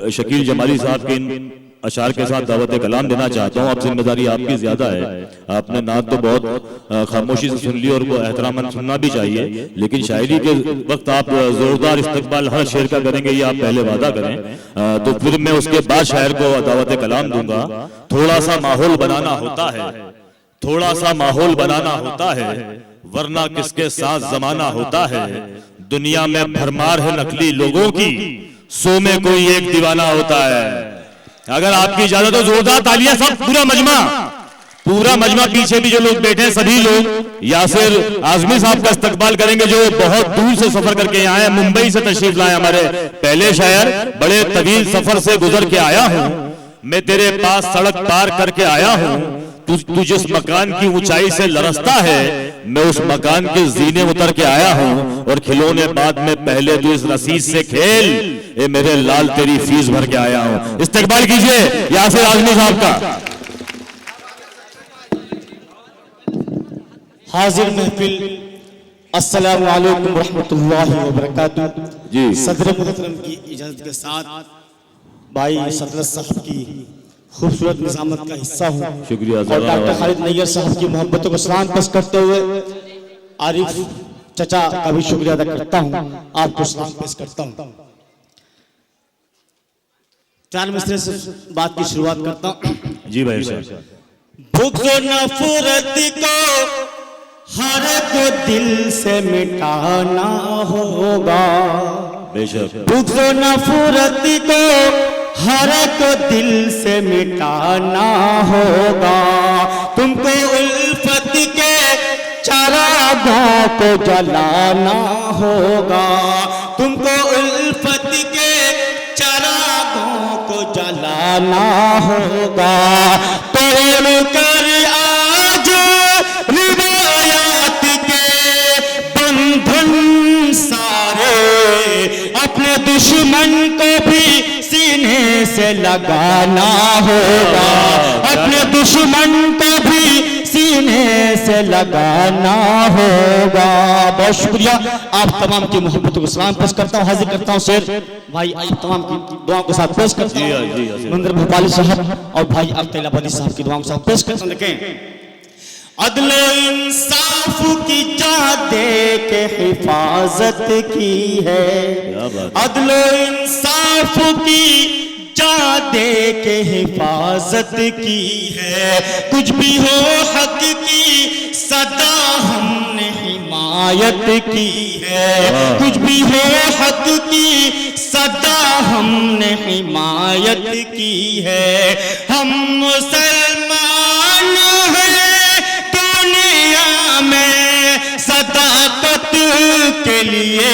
शकील जमाली साहब के इन अशार के साथ दावत कलाम देना चाहता हूँ। अब जिम्मेदारी आपकी ज्यादा है, आपने नात तो बहुत खामोशी से सुन ली और वो एहतरामन सुनना भी चाहिए, लेकिन शायरी के वक्त आप जोरदार इस्तकबाल हर शेर का करेंगे, ये आप पहले वादा करें। तो फिर मैं उसके बाद शायर को दावत कलाम दूंगा। थोड़ा सा माहौल बनाना होता है, थोड़ा सा माहौल बनाना होता है, वरना किसके साथ जमाना होता है। दुनिया में भरमार है नकली लोगों की, सो में कोई एक दीवाना होता है। अगर आपकी इजाजत हो जोरदार तालियां सब पूरा मजमा पीछे भी जो लोग बैठे हैं सभी लोग यासिर आजमी साहब का इस्तकबाल करेंगे, जो बहुत दूर से सफर करके यहाँ आए, मुंबई से तशरीफ लाए हमारे पहले शायर। बड़े तवील सफर से गुजर के आया हूँ मैं, तेरे पास सड़क पार करके आया हूँ। तू जिस मकान की ऊंचाई से लरसता है, मैं उस मकान के जीने उतर के आया हूँ। और खिलौने बाद में पहले तू इस रसीद से खेल, ए मेरे लाल तेरी फीस भर के आया हूँ। इस्तकबाल कीजिए यासिर आजमी साहब का। हाजिर महफिल अस्सलामु अलैकुम रहमतुल्लाहि व बरकातुहू। जी सदर मुहतरम की इजाजत के साथ भाई सदर साहब की खूबसूरत निजामत का हिस्सा हूँ। शुक्रिया। और डॉक्टर खालिद नैयर साहब की मोहब्बतों को सलाम पेश करते हुए आरिफ चचा का भी शुक्रिया अदा करता हूँ, आपको सलाम पेश करता हूँ। चार मिसरे से बात की शुरुआत करता हूँ। जी भाई साहब। भूख नफरत को हर को दिल से मिटाना होगा, बेशक। भूख नफरत को हर को दिल से मिटाना होगा। तुमको उल्फत के चरागाहों को जलाना होगा, तुमको उल्फत के चरागाहों को जलाना होगा। तोड़ कर आज रिवायात के बंधन सारे, अपने दुश्मन को भी सीने से लगाना होगा, अपने दुश्मन को भी सीने से लगाना होगा। बहुत शुक्रिया, आप तमाम की मोहब्बतों को सलाम पेश करता हूँ, हाजिर करता हूँ शेर भाई आप तमाम की दुआओं के साथ पेश करता हूँ। मंदिर भोपाली साहब और भाई अब्दुल्लाबादी साहब की दुआओं के साथ पेश करता हूँ। देखें, अदल इंसाफ की जा दे के हिफाजत की है, अदल इंसाफ की जा दे के हिफाजत की है। कुछ भी हो हक की सदा हमने हिमायत की है, कुछ भी हो हक की सदा हमने हिमायत की है। हम मुसलमान हैं दुनिया में सदाकत के लिए,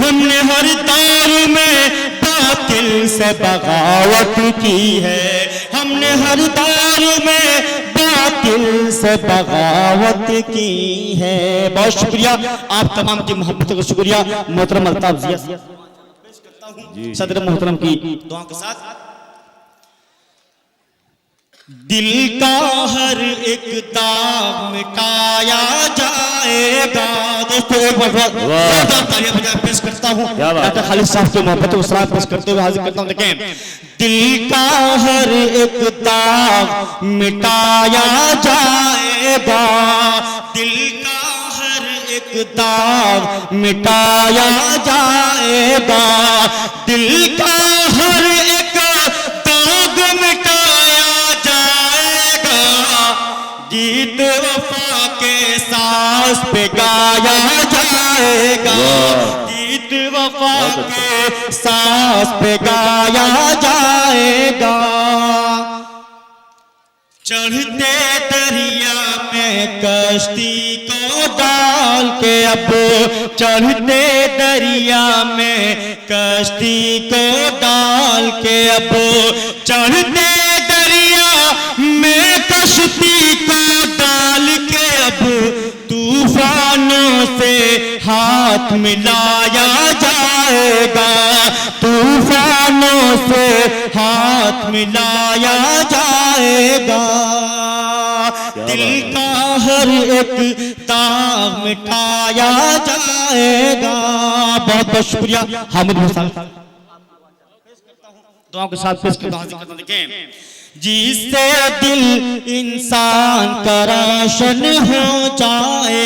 हमने हर दौर में बातिल से बगावत की है, हमने हर दौर में बातिल से बगावत की है। बहुत शुक्रिया, आप तमाम की मोहब्बतों का शुक्रिया। मोहतरम अल्ताफ जिया सदर मोहतरम की दुआ के साथ। दिल का हर एक दाग मिटाया जाएगा। दोस्तों एक बार तालियां बजा पेश करता हूँ डॉक्टर खालिद साहब की मोहब्बतों को सलाम पेश करते हुए हाजिर करता हूँ। देखें, दिल का हर एक दाग मिटाया जाएगा, दिल का हर एक दाग मिटाया जाएगा, दिल का हर एक दाग मिटाया जाएगा। गीत वफा के सांस पे गाया जाएगा, गीत वफा के सांस पे गाया जाएगा। चढ़ते दरिया में कश्ती को डाल के, अब चढ़ते दरिया में कश्ती को डाल के, अब चढ़ते दरिया में कश्ती को डाल के, अब तूफानों से हाथ मिलाया जाएगा, तूफानों से हाथ मिलाया जाएगा। दिल का हर एक दाग मिटाया जाएगा। बहुत बहुत शुक्रिया हामिद हुसैन। दुआओं के साथ पेश करता हूं। देखें, जिससे दिल इंसान का रोशन हो जाए,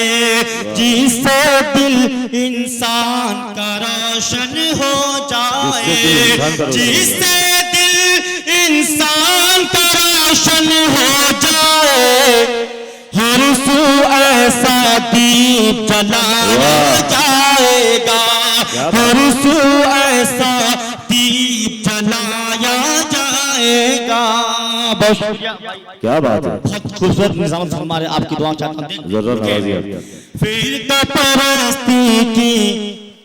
जिससे दिल इंसान का रोशन हो जाए, जिससे दिल इंसान का रोशन हो जाए, हर सू ऐसा दीप जलाया जाएगा, हर सू ऐसा दीप जलाया जाएगा। बहुत क्या बात है, बहुत खूबसूरत निजाम हमारे आपकी दुआ चाहता हूं। जरूर नवाजी आपका। फिर तो परस्ती की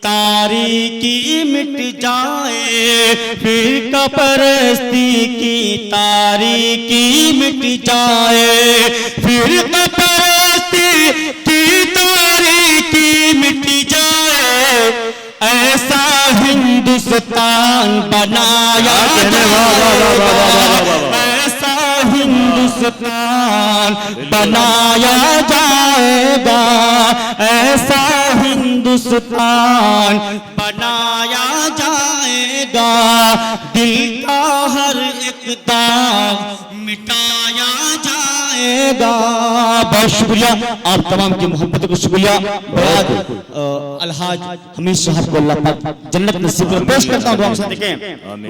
तारीकी मिट जाए, फिर तो परस्ती की तारीकी मिट जाए, फिर तो परस्ती की तारीकी मिट जाए, ऐसा हिंदुस्तान बनाया जाएगा, ऐसा हिंदुस्तान बनाया जाएगा, ऐसा हिंदुस्तान बनाया जाएगा, दिल का हर एक दाग मिटाया जाएगा। बहुत शुक्रिया आप तमाम की मोहब्बत को शुक्रिया। अलहाज हमीद साहब को अल्लाह पाक जन्नत नसीब करे। पेश करता हूं दुआ से। देखें,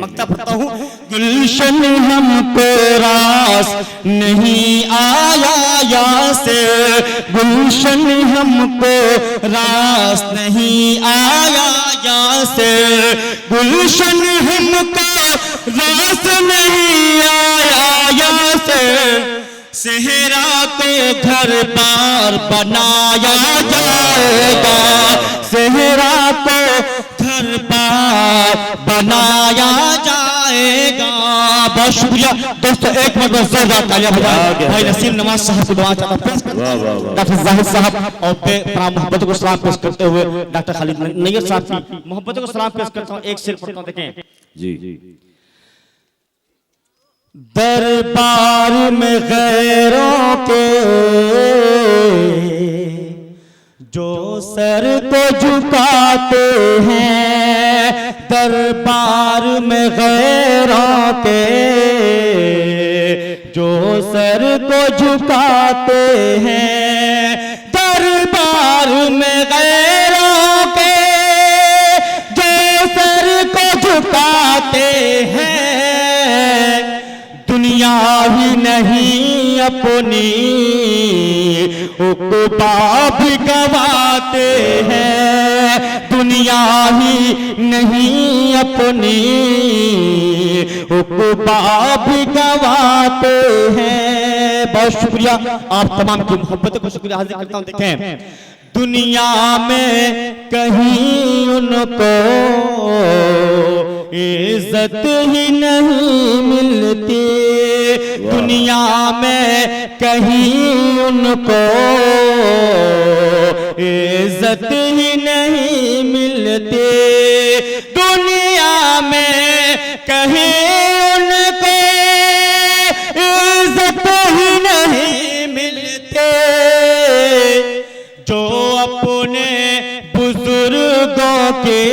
मक्ता पढ़ता हूं। गुलशन हमको रास नहीं आया यासे, गुलशन हमको रास नहीं आया यासे, गुलशन हमको रास नहीं आया यासे, सेहरा को घर बार बनाया जाएगा, सेहरा को घर बार बनाया जाएगा। बहुत शुक्रिया दोस्तों, एक मिनट में जोरदार तालियां बजाएं। भाई नसीम नवाज साहब को दुआ चाहता हूं, डॉक्टर जाहिद साहब और मोहब्बत को सलाम पेश करते हुए डॉक्टर खालिद नैयर साहब की मोहब्बत को सलाम पेश करता हूं। एक शेर पढ़ता हूं, देखें जी। दरबार में गैरों के जो सर को झुकाते हैं, दरबार में गैरों के जो सर को झुकाते हैं, दरबार में गैरों के जो सर को झुकाते हैं, दुनिया ही नहीं अपनी उक़बा भी गवाते हैं, दुनिया ही नहीं अपनी उक़बा भी गवाते हैं। बहुत शुक्रिया आप तमाम की मोहब्बत को शुक्रिया हाजिर करता हूं। देखें, दुनिया में कहीं उनको इज्जत ही नहीं मिलती, दुनिया में कहीं उनको इज्जत ही नहीं मिलती, दुनिया में कहीं उनको इज्जत ही नहीं मिलती, जो अपने बुजुर्गों के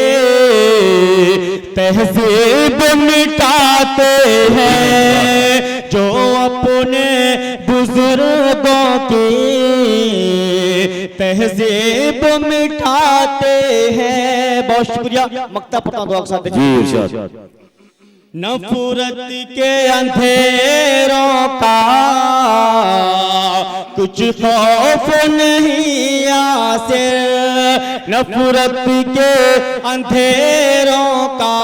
तहजीब मिटाते हैं, जो अपने बुजुर्गों की तहजीब मिटाते हैं। बहुत शुक्रिया। मक्ता पढ़ता हूं साथ जी। नफरत के अंधेरों का कुछ खौफ नहीं आसे, नफरत के अंधेरों का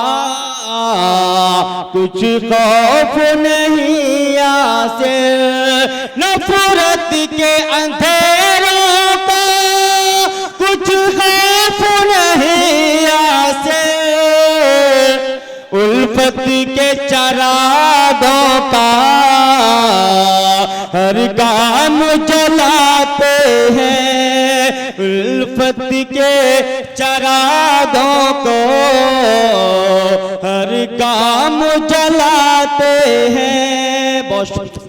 कुछ खौफ नहीं आसे, नफरत के अंधेरों का कुछ खौफ नहीं आसे, उल्फत के चरागों का हर काम जलाते हैं, उल्फत के चरागों को हर काम जलाते हैं। बहुत